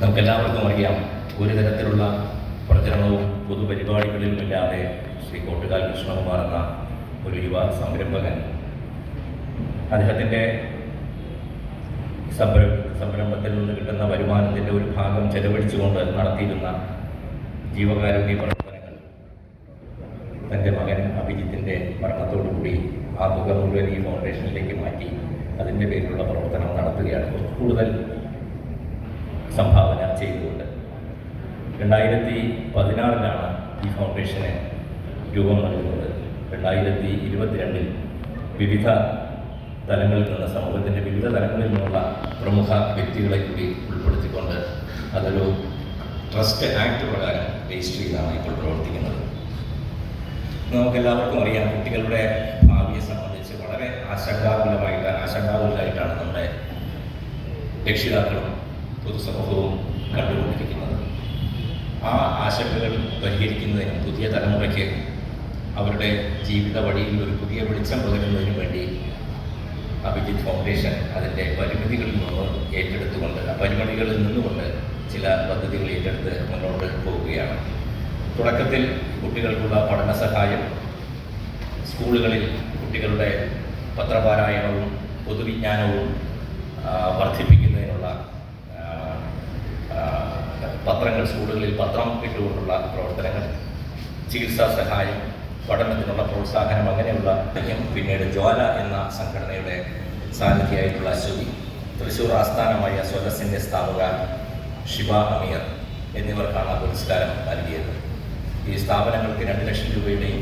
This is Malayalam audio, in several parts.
നമുക്കെല്ലാവർക്കും അറിയാം, ഒരു തരത്തിലുള്ള പ്രചരണവും പൊതുപരിപാടികളിലുമില്ലാതെ ശ്രീ കോട്ടുകാൽ കൃഷ്ണകുമാർ എന്ന ഒരു യുവ സംരംഭകൻ അദ്ദേഹത്തിൻ്റെ സംരംഭത്തിൽ നിന്ന് കിട്ടുന്ന വരുമാനത്തിൻ്റെ ഒരു ഭാഗം ചെലവഴിച്ചുകൊണ്ട് നടത്തിയിരുന്ന ജീവകാരുണ്യ പ്രവർത്തനങ്ങൾ തൻ്റെ മകൻ അഭിജിത്തിൻ്റെ മരണത്തോടുകൂടി ആ തുക മുഴുവൻ ഈ ഫൗണ്ടേഷനിലേക്ക് മാറ്റി അതിൻ്റെ പേരിലുള്ള പ്രവർത്തനം നടത്തുകയാണ്. കൂടുതൽ സംഭാവന ചെയ്തുകൊണ്ട് 2016 ഈ ഫൗണ്ടേഷന് രൂപം നൽകുന്നത്. 2022 വിവിധ തലങ്ങളിൽ നിന്ന്, സമൂഹത്തിൻ്റെ വിവിധ തലങ്ങളിൽ നിന്നുള്ള പ്രമുഖ വ്യക്തികളെ കൂടി ഉൾപ്പെടുത്തിക്കൊണ്ട് അതൊരു ട്രസ്റ്റ് ആക്ട് പ്രകാരം രജിസ്റ്റർ ചെയ്താണ് ഇപ്പോൾ പ്രവർത്തിക്കുന്നത്. നമുക്കെല്ലാവർക്കും അറിയാം, കുട്ടികളുടെ ഭാവിയെ സംബന്ധിച്ച് വളരെ ആശങ്കാകുലരായിട്ടാണ് നമ്മുടെ രക്ഷിതാക്കളും പൊതുസമൂഹവും കണ്ടുകൊണ്ടിരിക്കുന്നത്. ആ ആശങ്കകൾ പരിഹരിക്കുന്നതിനും പുതിയ തലമുറയ്ക്ക് അവരുടെ ജീവിത വഴിയിൽ ഒരു പുതിയ വെളിച്ചം പകരുന്നതിനും വേണ്ടി അഭിജിത്ത് ഫൗണ്ടേഷൻ അതിൻ്റെ പരിമിതികളിൽ നിന്നുകൊണ്ട് ചില പദ്ധതികൾ ഏറ്റെടുത്ത് മുന്നോട്ട് പോവുകയാണ്. തുടക്കത്തിൽ കുട്ടികൾക്കുള്ള പഠന സഹായം, സ്കൂളുകളിൽ കുട്ടികളുടെ പത്രപാരായണവും പൊതുവിജ്ഞാനവും വർദ്ധിപ്പിക്കുന്നതിനുള്ള പത്രങ്ങൾ, സ്കൂളുകളിൽ പത്രം ഇട്ടുകൊണ്ടുള്ള പ്രവർത്തനങ്ങൾ, ചികിത്സാ സഹായം, പഠനത്തിനുള്ള പ്രോത്സാഹനം, അങ്ങനെയുള്ള പിന്നീട് ജ്വാല എന്ന സംഘടനയുടെ സാന്നിധ്യമായിട്ടുള്ള അശ്വതി, തൃശ്ശൂർ ആസ്ഥാനമായ സ്വരസിൻ്റെ സ്ഥാപക ഷിബ അമീർ എന്നിവർക്കാണ് പുരസ്കാരം നൽകിയത്. ഈ സ്ഥാപനങ്ങൾക്ക് 2 ലക്ഷം രൂപയുടെയും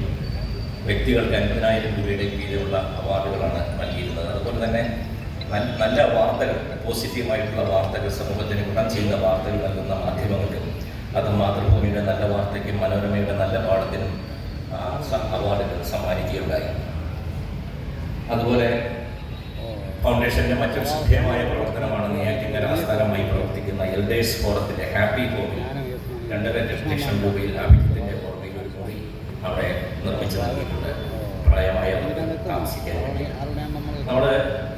വ്യക്തികൾക്ക് 50,000 രൂപയുടെയും വീതമുള്ള അവാർഡുകളാണ് നൽകിയിരുന്നത്. അതുപോലെ തന്നെ നല്ല വാർത്തകൾ, പോസിറ്റീവായിട്ടുള്ള വാർത്തകൾ, സമൂഹത്തിന് ഗുണം ചെയ്യുന്ന വാർത്തകൾ നൽകുന്ന മാധ്യമങ്ങൾക്ക്, അത് മാതൃഭൂമിയുടെ നല്ല വാർത്തയ്ക്കും മനോരമയുടെ നല്ല പാഠത്തിനും അവാർഡുകൾ സമ്മാനിക്കുകയുണ്ടായി. അതുപോലെ ഫൗണ്ടേഷന്റെ മറ്റൊരു ശ്രദ്ധേയമായ പ്രവർത്തനമാണ് നെയ്യാറ്റിൻകര ആസ്ഥാനമായി പ്രവർത്തിക്കുന്ന എൽഡേഴ്സ് ഫോറത്തിന്റെ ഹാപ്പി ഹോമിൽ 2.5 ലക്ഷം രൂപയിൽ അഭിജിത്തിന്റെ ഓർമ്മയിൽ ഒരു മുറി അവിടെ നിർമ്മിച്ചു നൽകിയിട്ടുണ്ട്, പ്രായമായവർക്ക് താമസിക്കാൻ വേണ്ടി. നമ്മൾ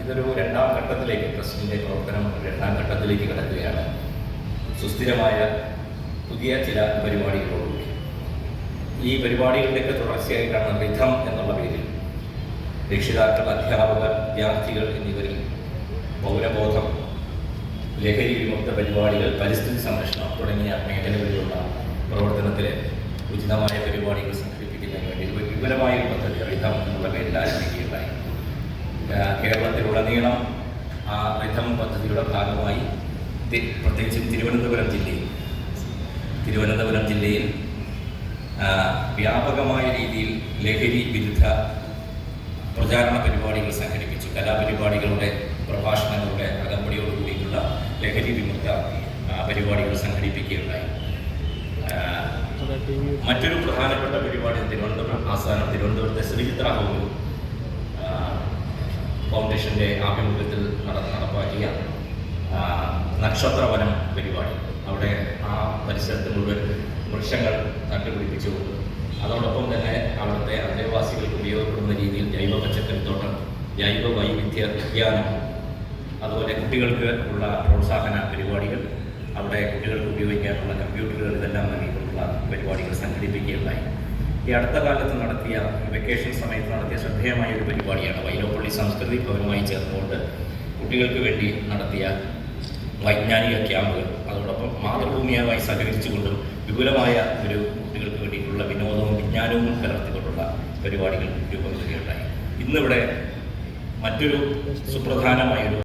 ഇതൊരു 2ാം ഘട്ടത്തിലേക്ക്, ട്രസ്റ്റിന്റെ പ്രവർത്തനം 2ാം ഘട്ടത്തിലേക്ക് കിടക്കുകയാണ്. സുസ്ഥിരമായ പുതിയ ചില പരിപാടികളോടുകൂടി ഈ പരിപാടികളിലേക്ക് തുടർച്ചയായിട്ടാണ് റിഥം എന്നുള്ള പേരിൽ രക്ഷിതാക്കൾ, അധ്യാപകർ, വിദ്യാർത്ഥികൾ എന്നിവരിൽ പൗരബോധം, ലഹരി വിമുക്ത പരിപാടികൾ, പരിസ്ഥിതി സംരക്ഷണം തുടങ്ങിയ മേഖലകളിലുള്ള പ്രവർത്തനത്തിൽ ഉചിതമായ പരിപാടികൾ സംഘടിപ്പിക്കുന്നതിന് വേണ്ടി ഒരു വിപുലമായ പദ്ധതി റിഥം എന്നുള്ള പേരിൽ ആരംഭിക്കുകയുണ്ടായി. കേരളത്തിലുടനീളം ആ റിഥം പദ്ധതിയുടെ ഭാഗമായി പ്രത്യേകിച്ചും തിരുവനന്തപുരം ജില്ലയിൽ വ്യാപകമായ രീതിയിൽ ലഹരി വിരുദ്ധ പ്രചാരണ പരിപാടികൾ സംഘടിപ്പിച്ചു. കലാപരിപാടികളുടെ, പ്രഭാഷണങ്ങളുടെ അകമ്പടിയോടുകൂടിയുള്ള ലഹരി വിമുക്ത പരിപാടികൾ സംഘടിപ്പിക്കുകയുണ്ടായി. മറ്റൊരു പ്രധാനപ്പെട്ട പരിപാടി തിരുവനന്തപുരത്തെ ശ്രീചിത്ര ഹോമിൽ ഫൗണ്ടേഷന്റെ ആഭിമുഖ്യത്തിൽ നടപ്പാക്കിയ നക്ഷത്രവനം പരിപാടി. അവിടെ ആ പരിസരത്ത് മുഴുവൻ വൃക്ഷങ്ങൾ നട്ടുപിടിപ്പിച്ചുകൊണ്ട് അതോടൊപ്പം തന്നെ അവിടുത്തെ അന്തേവാസികൾക്ക് ഉപയോഗപ്പെടുന്ന രീതിയിൽ ജൈവ പച്ചക്കറിത്തോട്ടം, ജൈവ വൈവിധ്യ ഉദ്യാനം, അതുപോലെ കുട്ടികൾക്ക് ഉള്ള പ്രോത്സാഹന പരിപാടികൾ, അവിടെ കുട്ടികൾക്ക് ഉപയോഗിക്കാനുള്ള കമ്പ്യൂട്ടറുകൾ, ഇതെല്ലാം നൽകിക്കൊണ്ടുള്ള പരിപാടികൾ സംഘടിപ്പിക്കുകയുണ്ടായി. ഈ അടുത്ത കാലത്ത് നടത്തിയ, വെക്കേഷൻ സമയത്ത് നടത്തിയ ശ്രദ്ധേയമായ ഒരു പരിപാടിയാണ് വൈലോപ്പള്ളി സംസ്കൃതി ഭവനുമായി ചേർന്നുകൊണ്ട് കുട്ടികൾക്ക് വേണ്ടി നടത്തിയ വൈജ്ഞാനിക ക്യാമ്പുകൾ. അതോടൊപ്പം മാതൃഭൂമിയുമായി സഹകരിച്ചുകൊണ്ടും വിപുലമായ ഒരു കുട്ടികൾക്ക് വേണ്ടിയിട്ടുള്ള വിനോദവും വിജ്ഞാനവും കലർത്തിക്കൊണ്ടുള്ള പരിപാടികൾ രൂപം നൽകുകയുണ്ടായി. ഇന്നിവിടെ മറ്റൊരു സുപ്രധാനമായൊരു